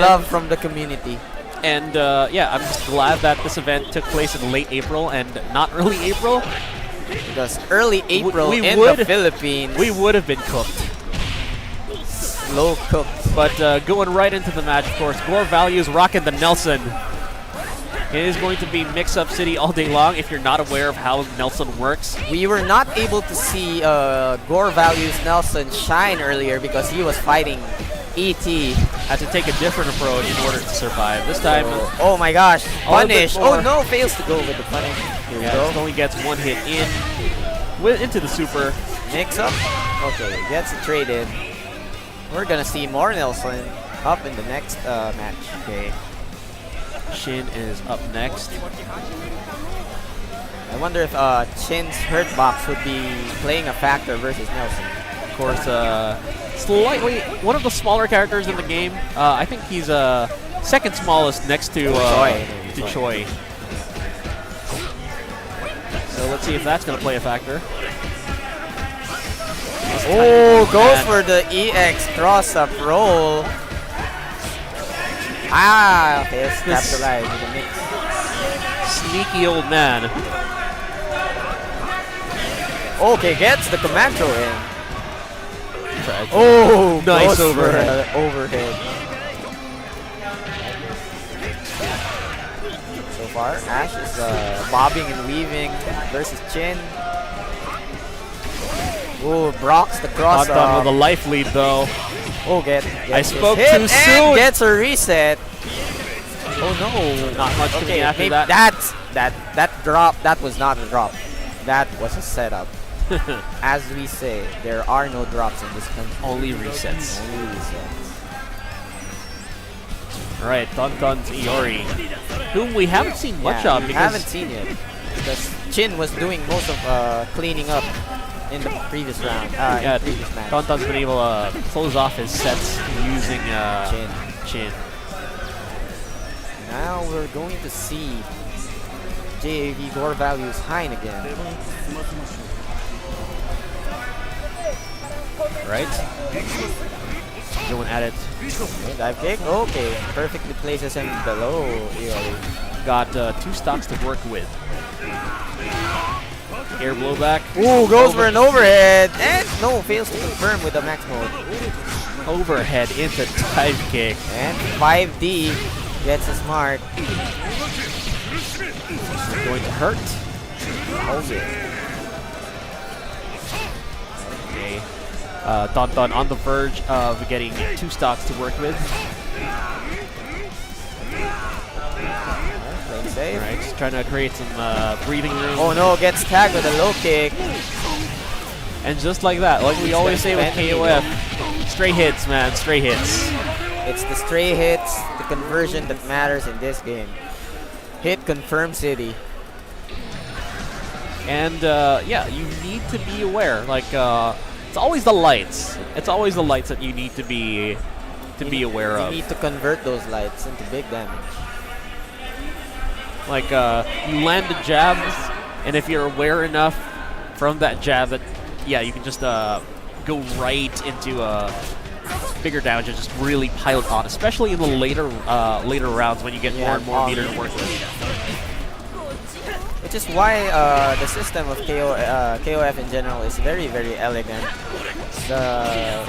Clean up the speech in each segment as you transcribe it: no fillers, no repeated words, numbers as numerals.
love from the community. And yeah, I'm just glad that this event took place in late April and not early April. Because early April in the Philippines, we would have been cooked. Slow cooked. But going right into the match, of course, Gore Values rocking the Nelson. It is going to be mix-up city all day long if you're not aware of how Nelson works. We were not able to see Gore Values Nelson shine earlier because he was fighting E.T. Had to take a different approach in order to survive. This time... oh my gosh, punish! Oh no, fails to go with the punish. Here we go. Only gets one hit into the super. Mix-up. Okay, gets a trade in. We're gonna see more Nelson up in the next match. Okay. Shin is up next. I wonder if Chin's hurt box would be playing a factor versus Nelson. Of course, slightly one of the smaller characters in the game. I think he's second smallest next to Choi. So let's see if that's going to play a factor. Oh, goes for the EX cross-up roll. Ah, okay, let's capitalize with the mix. Sneaky old man. Okay, gets the command throw in. Oh, nice overhead. Overhead. So far, Ash is bobbing and weaving versus Chin. Oh, Brock's the cross up. Not done with a life lead though. Oh, I spoke too soon. Gets a reset. Oh no, not much coming after that. That drop, that was not a drop. That was a setup. As we say, there are no drops in this country. Only resets. Only resets. Alright, Tonton's Iori, whom we haven't seen much of. We haven't seen it. Because Chin was doing most of cleaning up in the previous round. Yeah, previous match. Tonton's been able to close off his sets using Chin. Now we're going to see JAV Gore Values Hein again. Right? Going at it. Okay, dive kick. Okay, perfectly places him below Iori. Got 2 stocks to work with. Air blowback. Ooh, goes for an overhead. And no, fails to confirm with the max mode. Overhead into dive kick. And 5D gets a smart. Going to hurt. Hold it. Okay. Tonton on the verge of getting 2 stocks to work with. Playing safe. Alright, just trying to create some breathing room. Oh no, gets tagged with a low kick. And just like that, like we always say with KOF, straight hits, man, straight hits. It's the stray hits, the conversion that matters in this game. Hit confirm city. And yeah, you need to be aware. Like it's always the lights. It's always the lights that you need to be aware of. You need to convert those lights into big damage. Like you land the jabs, and if you're aware enough from that jab that you can just go right into bigger damage and just really pile it on, especially in the later rounds when you get more and more meter to work with. Which is why the system of KOF in general is very, very elegant. The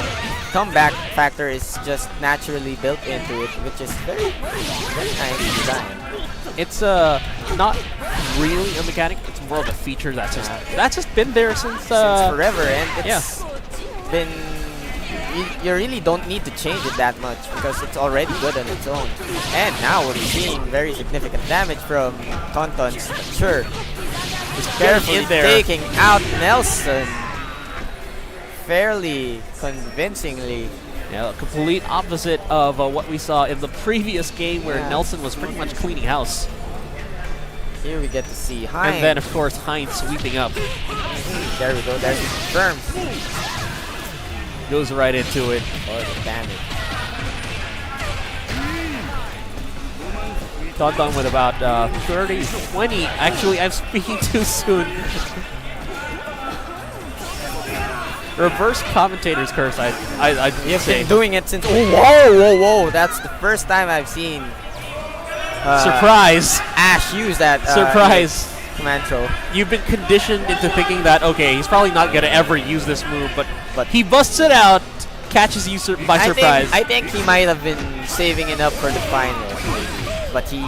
comeback factor is just naturally built into it, which is very, very nice design. It's not really a mechanic; it's more of a feature that's just been there since forever, and it's been. You really don't need to change it that much because it's already good on its own. And now we're seeing very significant damage from Tonton's Sure. He's carefully taking out Nelson fairly convincingly. Yeah, complete opposite of what we saw in the previous game where Nelson was pretty much cleaning house. Here we get to see Hein. And then, of course, Hein sweeping up. There we go. There's the confirm. Goes right into it. Oh, the damage. Tonton with about 30, 20. Actually, I'm speaking too soon. reverse commentator's curse. I'd You've say been doing it since. Oh, whoa! That's the first time I've seen surprise. Ash use that Surprise. command throw. You've been conditioned into thinking that, okay, he's probably not going to ever use this move, but he busts it out, catches you by surprise. I think he might have been saving it up for the finals, maybe. But he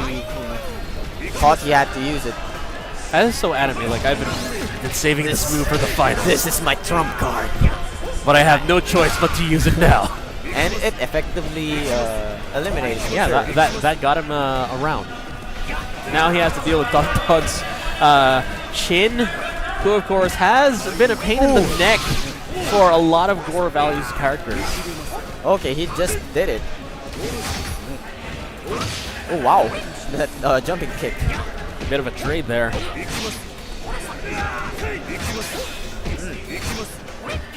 thought he had to use it. That is so anime. Like, I've been saving this move for the finals. This is my trump card. But I have no choice but to use it now. And it effectively eliminated him. Yeah, that got him around. Now he has to deal with Tonton's Chin, who of course has been a pain in the neck for a lot of Gore Values characters. Okay, he just did it. Oh wow, that jumping kick. A bit of a trade there.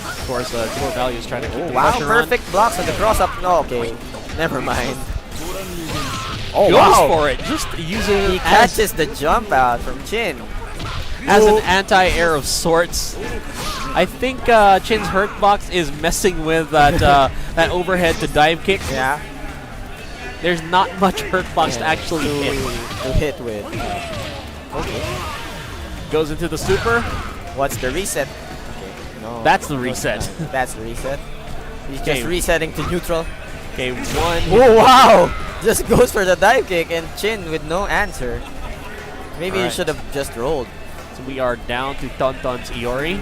Of course, Gore Values trying to keep the Wow, pressure perfect blocks on the cross up. No, okay, never mind. Oh Goes wow, for it, just using he it as, catches the jump out from Chin. as an anti-air of sorts. I think Chin's hurt box is messing with that that overhead to dive kick. Yeah. There's not much hurt box to actually hit with. Okay. Goes into the super. What's the reset? Okay. No. That's the reset. That's the reset. He's Okay. just resetting to neutral. Okay, one. Oh wow! Just goes for the dive kick and Chin with no answer. Maybe he Alright. should have just rolled. So we are down to Tonton's Iori.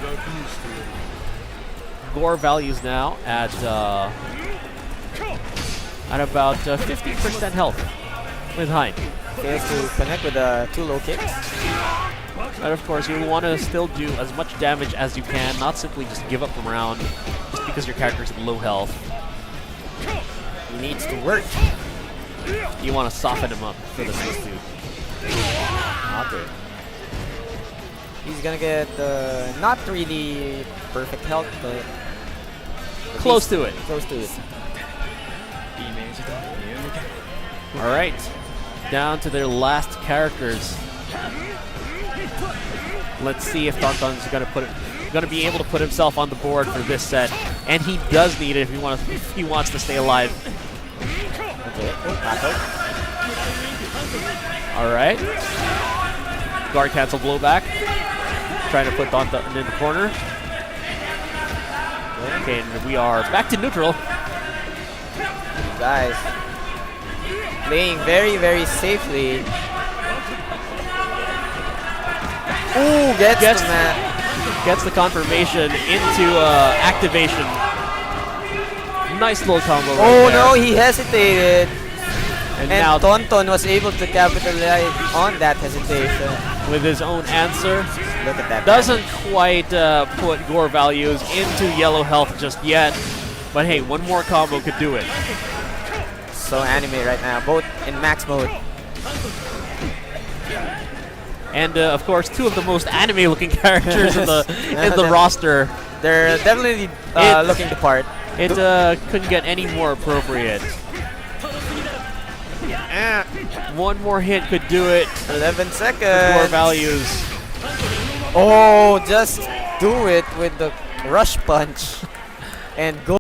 Gore Values now at about 50% health with Hein. Fails to connect with the two low kicks. And of course, you want to still do as much damage as you can, not simply just give up a round just because your character's at low health. He needs to work. You want to soften him up for the next two. Okay. He's gonna get not really perfect health, but Close to it. Close to it. All right, down to their last characters. Let's see if Tonton's gonna be able to put himself on the board for this set, and he does need it if he wants to stay alive. Okay. All right, guard cancel blowback. Trying to put Tonton in the corner. Okay, and we are back to neutral. Guys, playing very, very safely. Ooh, gets the man. Gets the confirmation into activation. Nice little combo right Oh there. no, he hesitated. And And now Tonton was able to capitalize on that hesitation. with his own answer. Look at that. Doesn't quite put Gore Values into yellow health just yet. But hey, one more combo could do it. So anime right now, both in max mode. And of course, two of the most anime-looking characters in the roster. They're definitely looking the part. It couldn't get any more appropriate. One more hit could do it. 11 Gore seconds. Values. Oh, just do it with the rush punch and go.